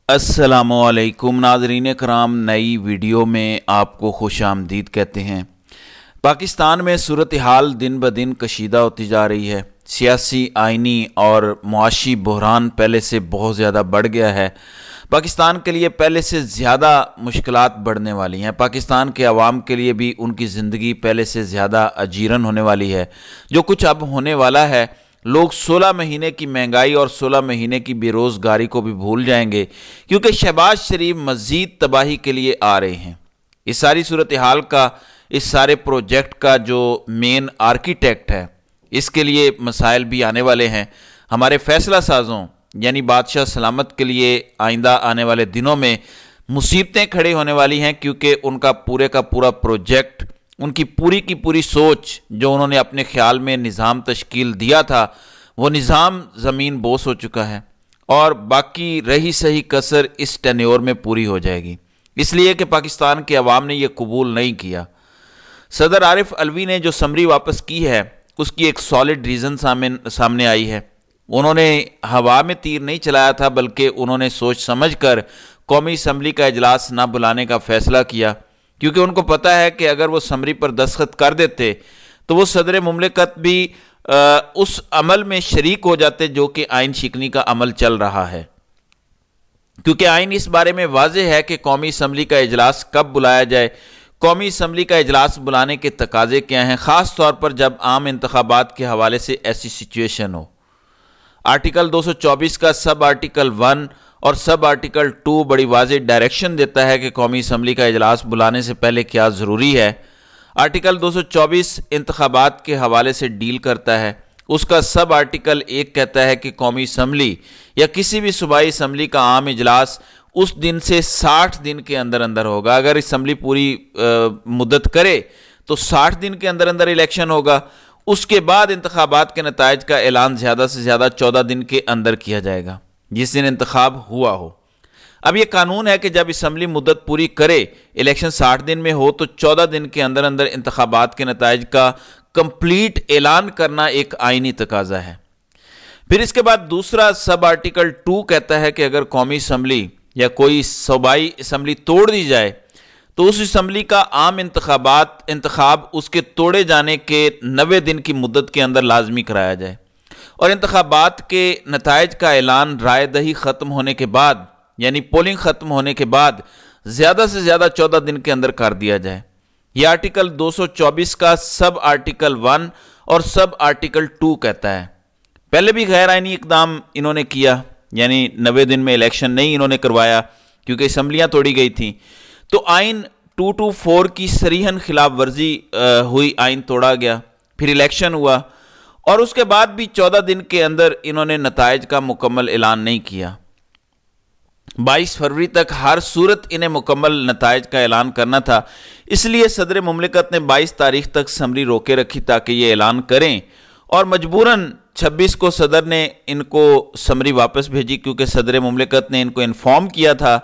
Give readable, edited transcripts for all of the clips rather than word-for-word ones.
अस्सलामुअलैकुम नाज़रीन कराम, नई वीडियो में आपको खुश आमदीद कहते हैं। पाकिस्तान में सूरत हाल दिन ब दिन कशीदा होती जा रही है। सियासी, आइनी और मुआशी बहरान पहले से बहुत ज़्यादा बढ़ गया है। पाकिस्तान के लिए पहले से ज़्यादा मुश्किलात बढ़ने वाली हैं। पाकिस्तान के अवाम के लिए भी उनकी ज़िंदगी पहले से ज़्यादा अजीरन होने वाली है। जो कुछ अब होने वाला है, लोग 16 महीने की महंगाई और 16 महीने की बेरोज़गारी को भी भूल जाएंगे, क्योंकि शहबाज शरीफ मज़ीद तबाही के लिए आ रहे हैं। इस सारी सूरत हाल का, इस सारे प्रोजेक्ट का जो मेन आर्किटेक्ट है, इसके लिए मसाइल भी आने वाले हैं। हमारे फैसला साजों यानी बादशाह सलामत के लिए आइंदा आने वाले दिनों में मुसीबतें खड़ी होने वाली हैं, क्योंकि उनका पूरे का पूरा प्रोजेक्ट, उनकी पूरी की पूरी सोच, जो उन्होंने अपने ख्याल में निज़ाम तश्कील दिया था, वो निज़ाम ज़मीन बोस हो चुका है और बाकी रही सही कसर इस टेन्योर में पूरी हो जाएगी। इसलिए कि पाकिस्तान के अवाम ने यह कबूल नहीं किया। सदर आरिफ अलवी ने जो समरी वापस की है, उसकी एक सॉलिड रीज़न सामने आई है। उन्होंने हवा में तीर नहीं चलाया था, बल्कि उन्होंने सोच समझ कर कौमी असम्बली का इजलास ना बुलाने का फ़ैसला किया, क्योंकि उनको पता है कि अगर वो समरी पर दस्तखत कर देते तो वो सदर मुमलिकत भी उस अमल में शरीक हो जाते जो कि आइन शिकनी का अमल चल रहा है। क्योंकि आइन इस बारे में वाज़ेह है कि कौमी असम्बली का इजलास कब बुलाया जाए, कौमी असम्बली का इजलास बुलाने के तकाजे क्या हैं, ख़ास तौर पर जब आम इंतखाबात के हवाले से ऐसी सिचुएशन हो। आर्टिकल 224 का सब आर्टिकल 1 और सब आर्टिकल 2 बड़ी वाज़ेह डायरेक्शन देता है कि कौमी असम्बली का इजलास बुलाने से पहले क्या ज़रूरी है। आर्टिकल 224 इंतखाबात के हवाले से डील करता है। उसका सब आर्टिकल 1 कहता है कि कौमी असम्बली या किसी भी सूबाई असम्बली का आम इजलास उस दिन से 60 दिन के अंदर अंदर होगा। अगर असम्बली पूरी मुद्दत करे तो 60 दिन के अंदर अंदर इलेक्शन होगा। उसके बाद इंतखाबात के नताइज का ऐलान ज़्यादा से ज़्यादा 14 दिन के अंदर किया जाएगा, जिस दिन इंतखाब हुआ हो। अब ये कानून है कि जब असम्बली मुद्दत पूरी करे, इलेक्शन 60 दिन में हो, तो 14 दिन के अंदर अंदर इंतखाबात के नताइज का कंप्लीट ऐलान करना एक आइनी तकाजा है। फिर इसके बाद दूसरा सब आर्टिकल 2 कहता है कि अगर कौमी असम्बली या कोई सूबाई असम्बली तोड़ दी जाए तो उस असम्बली का आम इंतखाब उसके तोड़े जाने के 90 दिन की मुद्दत के अंदर लाजमी कराया जाए, और इंतखाबात के नताइज का ऐलान राय दही ख़त्म होने के बाद, यानी पोलिंग ख़त्म होने के बाद ज़्यादा से ज़्यादा 14 दिन के अंदर कर दिया जाए। यह आर्टिकल 224 का सब आर्टिकल 1 और सब आर्टिकल 2 कहता है। पहले भी गैर आइनी इकदाम इन्होंने किया, यानी 90 दिन में इलेक्शन नहीं इन्होंने करवाया क्योंकि असम्बलियाँ तोड़ी गई थी। तो आइन 224 की सरीहन खिलाफ वर्जी हुई, आइन तोड़ा गया, फिर इलेक्शन हुआ, और उसके बाद भी 14 दिन के अंदर इन्होंने नताइज का मुकम्मल ऐलान नहीं किया। 22 फरवरी तक हर सूरत इन्हें मुकम्मल नताइज का ऐलान करना था। इसलिए सदर मुमलिकत ने 22 तारीख तक समरी रोके रखी ताकि ये ऐलान करें, और मजबूरन 26 को सदर ने इनको समरी वापस भेजी, क्योंकि सदर मुमलिकत ने इनको इन्फॉर्म किया था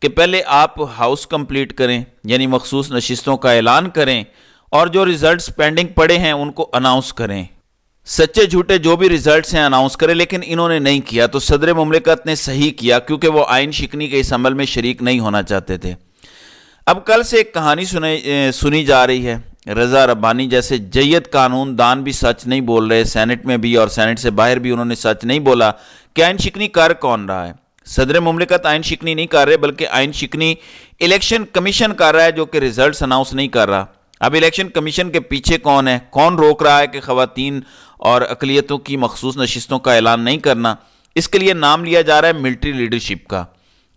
कि पहले आप हाउस कंप्लीट करें, यानी मखसूस नशिस्तों का ऐलान करें, और जो रिजल्ट्स पेंडिंग पड़े हैं उनको अनाउंस करें, सच्चे झूठे जो भी रिजल्ट्स हैं अनाउंस करें। लेकिन इन्होंने नहीं किया, तो सदर मुमलिकत ने सही किया, क्योंकि वो आइन शिकनी के इस अमल में शरीक नहीं होना चाहते थे। अब कल से एक कहानी सुनी जा रही है। रज़ा रब्बानी जैसे जय्यद कानून दान भी सच नहीं बोल रहे, सेनेट में भी और सेनेट से बाहर भी उन्होंने सच नहीं बोला कि आइन शिकनी कर कौन रहा है। सदर मुमलिकत आइन शिकनी नहीं कर रहे, बल्कि आइन शिकनी इलेक्शन कमीशन कर रहा है, जो कि रिजल्ट्स अनाउंस नहीं कर रहा। अब इलेक्शन कमीशन के पीछे कौन है, कौन रोक रहा है कि ख़वातीन और अक़लियतों की मखसूस नशिस्तों का ऐलान नहीं करना? इसके लिए नाम लिया जा रहा है मिलिट्री लीडरशिप का,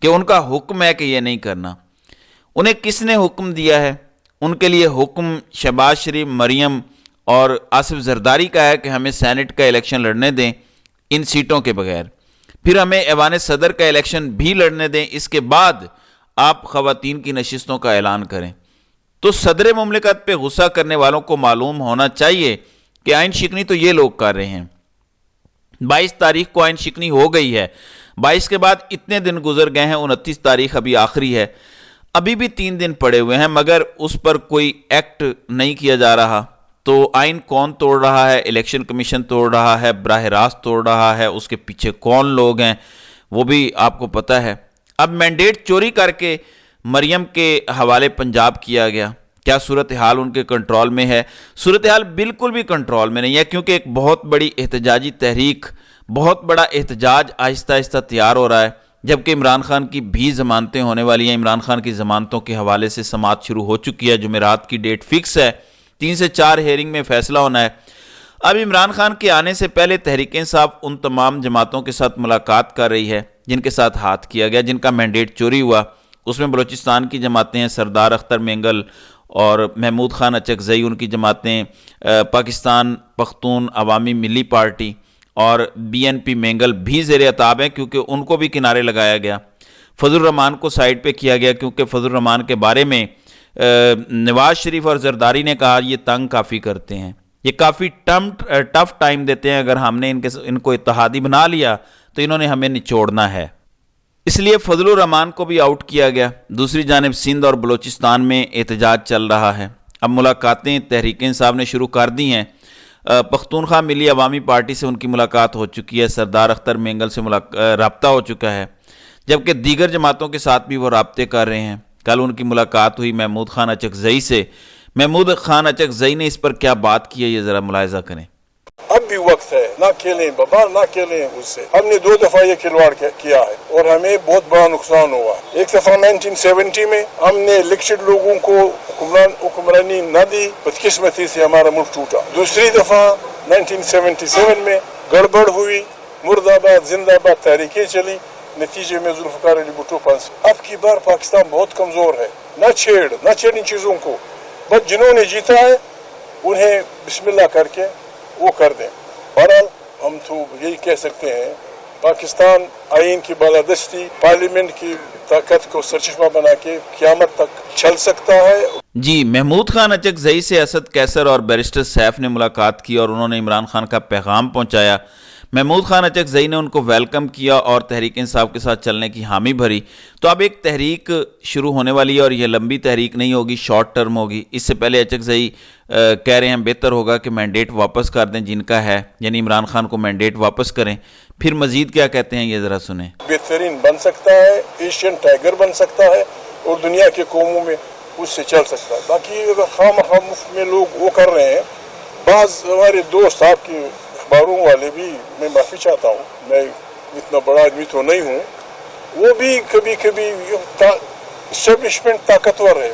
कि उनका हुक्म है कि यह नहीं करना। उन्हें किसने हुक्म दिया है? उनके लिए हुक्म शहबाज शरीफ, मरियम और आसिफ जरदारी का है कि हमें सेनेट का इलेक्शन लड़ने दें इन सीटों के बगैर, फिर हमें ऐवान सदर का इलेक्शन भी लड़ने दें, इसके बाद आप ख़वातीन की नशिस्तों का ऐलान करें। तो सदर मुमलिकत पे गुस्सा करने वालों को मालूम होना चाहिए कि आइन शिकनी तो ये लोग कर रहे हैं। 22 तारीख को आइन शिकनी हो गई है, 22 के बाद इतने दिन गुजर गए हैं, 29 तारीख अभी आखिरी है, अभी भी 3 दिन पड़े हुए हैं, मगर उस पर कोई एक्ट नहीं किया जा रहा। तो आइन कौन तोड़ रहा है? इलेक्शन कमीशन तोड़ रहा है, बराह रास्त तोड़ रहा है, उसके पीछे कौन लोग हैं वो भी आपको पता है। اب مینڈیٹ چوری کر کے مریم کے حوالے پنجاب کیا گیا. کیا صورتحال ان کے کنٹرول میں ہے؟ صورتحال بالکل بھی کنٹرول میں نہیں ہے، کیونکہ ایک بہت بڑی احتجاجی تحریک، بہت بڑا احتجاج آہستہ آہستہ تیار ہو رہا ہے، جبکہ عمران خان کی بھی ضمانتیں ہونے والی ہیں. عمران خان کی ضمانتوں کے حوالے سے سماعت شروع ہو چکی ہے. جمعرات کی ڈیٹ فکس ہے، 3 سے 4 ہیئرنگ میں فیصلہ ہونا ہے. اب عمران خان کے آنے سے پہلے تحریک انصاف ان تمام جماعتوں کے ساتھ ملاقات کر رہی ہے جن کے ساتھ ہاتھ کیا گیا، جن کا مینڈیٹ چوری ہوا. اس میں بلوچستان کی جماعتیں ہیں، سردار اختر مینگل اور محمود خان اچکزئی ان کی جماعتیں، پاکستان پختون عوامی ملی پارٹی اور BNP مینگل بھی زیر عتاب ہیں کیونکہ ان کو بھی کنارے لگایا گیا. فضل الرحمان کو سائیڈ پہ کیا گیا کیونکہ فضل الرحمان کے بارے میں نواز شریف اور زرداری نے کہا یہ تنگ کافی کرتے ہیں، یہ کافی ٹف ٹائم دیتے ہیں، اگر ہم نے ان کو اتحادی بنا لیا تو انہوں نے ہمیں نچوڑنا ہے، اس لیے فضل الرحمان کو بھی آؤٹ کیا گیا. دوسری جانب سندھ اور بلوچستان میں احتجاج چل رہا ہے. اب ملاقاتیں تحریک انصاف نے شروع کر دی ہیں. پختونخوا ملی عوامی پارٹی سے ان کی ملاقات ہو چکی ہے، سردار اختر مینگل سے رابطہ ہو چکا ہے، جبکہ دیگر جماعتوں کے ساتھ بھی وہ رابطے کر رہے ہیں. کل ان کی ملاقات ہوئی محمود خان اچکزئی سے. محمود خان اچکزئی نے اس پر کیا بات کی ہے یہ ذرا ملاحظہ کریں. اب بھی وقت ہے، نہ کھیلیں بابا، نہ کھیلیں اس سے. ہم نے 2 دفعہ یہ کھلواڑ کیا ہے اور ہمیں بہت بڑا نقصان ہوا. ایک دفعہ 1970 میں ہم نے الیکٹڈ لوگوں کو حکمرانی نہ دی، بدقسمتی سے ہمارا ملک ٹوٹا. دوسری دفعہ 1977 میں گڑبڑ ہوئی، مرد آباد زندہ باد تحریکیں چلی، نتیجے میں ذوالفقار علی بھٹو پھنسے. اب کی بار پاکستان بہت کمزور ہے، نہ چھیڑ ان چیزوں کو، بس جنہوں نے جیتا ہے انہیں بسم اللہ کر کے وہ کر دیں. بہرحال ہم تو یہی کہہ سکتے ہیں پاکستان آئین کی بالادستی، پارلیمنٹ کی طاقت کو سرچشمہ بنا کے قیامت تک چل سکتا ہے. جی، محمود خان اچکزئی سے اسد کیسر اور بیرسٹر سیف نے ملاقات کی اور انہوں نے عمران خان کا پیغام پہنچایا. محمود خان اچکزئی نے ان کو ویلکم کیا اور تحریک انصاف کے ساتھ چلنے کی حامی بھری. تو اب ایک تحریک شروع ہونے والی ہے اور یہ لمبی تحریک نہیں ہوگی، شارٹ ٹرم ہوگی. اس سے پہلے اچکزئی کہہ رہے ہیں بہتر ہوگا کہ مینڈیٹ واپس کر دیں جن کا ہے، یعنی عمران خان کو مینڈیٹ واپس کریں. پھر مزید کیا کہتے ہیں یہ ذرا سنیں. بہترین بن سکتا ہے، ایشین ٹائیگر بن سکتا ہے اور دنیا کے قوموں میں اس سے چل سکتا ہے. باقی اگر خواہ مفت میں لوگ وہ کر رہے ہیں، بعض ہمارے دوست آپ کی اخباروں والے بھی، میں معافی چاہتا ہوں، میں اتنا بڑا آدمی تو نہیں ہوں، وہ بھی کبھی کبھی اسٹیبلشمنٹ طاقتور ہے.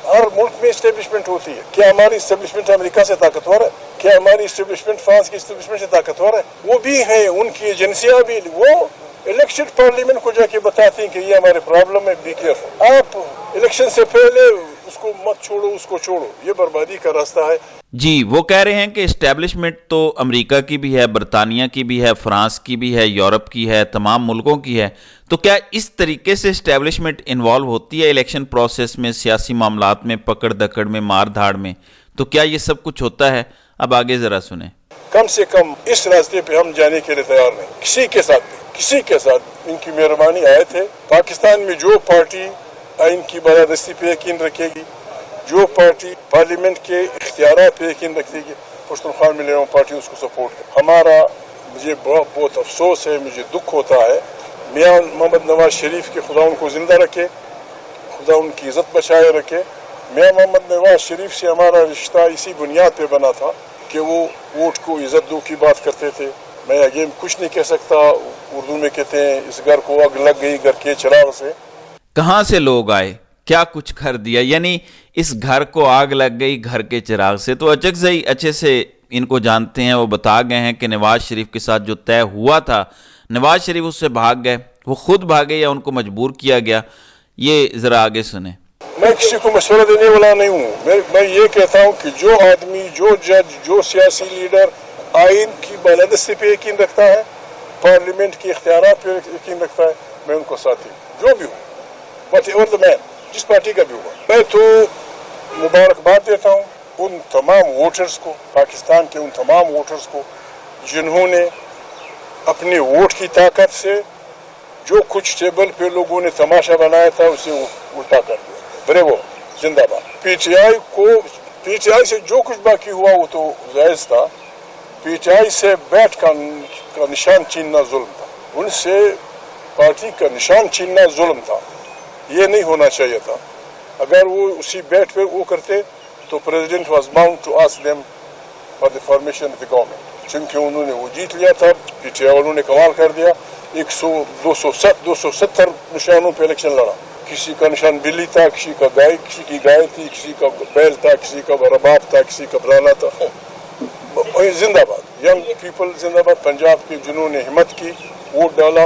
ہر ملک میں اسٹیبلشمنٹ ہوتی ہے. کیا ہماری اسٹیبلشمنٹ امریکہ سے طاقتور ہے؟ کیا ہماری اسٹیبلشمنٹ فرانس کی اسٹیبلشمنٹ سے طاقتور ہے؟ وہ بھی ہیں، ان کی ایجنسیاں بھی، وہ الیکشن پارلیمنٹ کو جا کے بتاتی ہیں کہ یہ ہمارے پرابلم ہے، بی کیئرفل. آپ الیکشن سے پہلے اس کو مت چھوڑو، اس کو چھوڑو، یہ بربادی کا راستہ ہے. جی، وہ کہہ رہے ہیں کہ اسٹیبلشمنٹ تو امریکہ کی بھی ہے، برطانیہ کی بھی ہے، فرانس کی بھی ہے، یورپ کی ہے، تمام ملکوں کی ہے. تو کیا اس طریقے سے اسٹیبلشمنٹ انوالو ہوتی ہے الیکشن پروسیس میں، سیاسی معاملات میں، پکڑ دکڑ میں، مار دھاڑ میں؟ تو کیا یہ سب کچھ ہوتا ہے؟ اب آگے ذرا سنیں. کم سے کم اس راستے پہ ہم جانے کے لیے تیار نہیں، کسی کے ساتھ بھی، کسی کے ساتھ. ان کی مہربانی آئے تھے. پاکستان میں جو پارٹی آئین کی بالادستی پہ یقین رکھے گی، جو پارٹی پارلیمنٹ کے اختیارات پہ یقین رکھے گی، پشتونخوا ملی عوامی پارٹی اس کو سپورٹ کرے. ہمارا مجھے بہت افسوس ہے، مجھے دکھ ہوتا ہے. میاں محمد نواز شریف کے خدا ان کو زندہ رکھے، خدا ان کی عزت بچائے رکھے. میاں محمد نواز شریف سے ہمارا رشتہ اسی بنیاد پہ بنا تھا کہ وہ ووٹ کو عزت دو کی بات کرتے تھے. میں آگے کچھ نہیں کہہ سکتا. اردو میں کہتے ہیں اس گھر کو آگ لگ گئی گھر کے چراغ سے. کہاں سے لوگ آئے، کیا کچھ کر دیا، یعنی اس گھر کو آگ لگ گئی گھر کے چراغ سے. تو اچکزئی اچھے سے ان کو جانتے ہیں، وہ بتا گئے ہیں کہ نواز شریف کے ساتھ جو طے ہوا تھا، نواز شریف اس سے بھاگ گئے، وہ خود بھاگے یا ان کو مجبور کیا گیا. یہ ذرا آگے سنیں. میں کسی کو مشورہ دینے والا نہیں ہوں. میں یہ کہتا ہوں کہ جو آدمی، جو جج، جو سیاسی لیڈر آئین کی بالادستی پہ یقین رکھتا ہے، پارلیمنٹ کے اختیارات پہ یقین رکھتا ہے، میں ان کو ساتھی جو بھی ہوں، بٹ ایور دا مین، جس پارٹی کا بھی ہوا. میں تو مبارکباد دیتا ہوں ان تمام ووٹرز کو، پاکستان کے ان تمام ووٹرز کو جنہوں نے اپنے ووٹ کی طاقت سے جو کچھ ٹیبل پہ لوگوں نے تماشا بنایا تھا اسے الٹا کر دیا. بریوو زندہ باد. پی ٹی آئی سے جو کچھ باقی ہوا وہ تو جائز تھا. پی ٹی آئی سے بیٹھ کا نشان چیننا ظلم تھا. ان سے पार्टी का निशान छीनना जुल्म था, ये नहीं होना चाहिए था। अगर वो उसी बैठ पे वो करते तो president was bound to ask them for the formation of the government. चूंकि उन्होंने वो जीत लिया था, पीटीआई वालों ने कमाल कर दिया, 270 निशानों पे इलेक्शन लड़ा। किसी का निशान बिल्ली था, किसी का गाय, किसी की गाय थी, किसी का बैल था, किसी का रबाब था, किसी का बराना था। जिंदाबाद, यंग पीपल जिंदाबाद। पंजाब के जिन्होंने हिम्मत की, वोट डाला।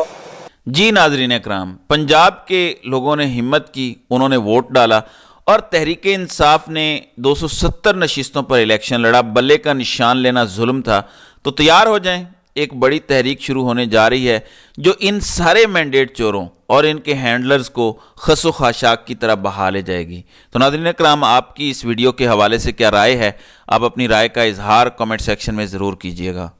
जी नाज़रीन इकराम, पंजाब के लोगों ने हिम्मत की, उन्होंने वोट डाला और तहरीक इंसाफ ने 270 नशिस्तों पर इलेक्शन लड़ा। बल्ले का निशान लेना जुल्म था। तो तैयार हो जाएं, एक बड़ी तहरीक शुरू होने जा रही है जो इन सारे मैंडेट चोरों और इनके हैंडलर्स को खसो खाशाक की तरह बहा ले जाएगी। तो नाज़रीन इकराम, आपकी इस वीडियो के हवाले से क्या राय है? आप अपनी राय का इजहार कमेंट सेक्शन में ज़रूर कीजिएगा।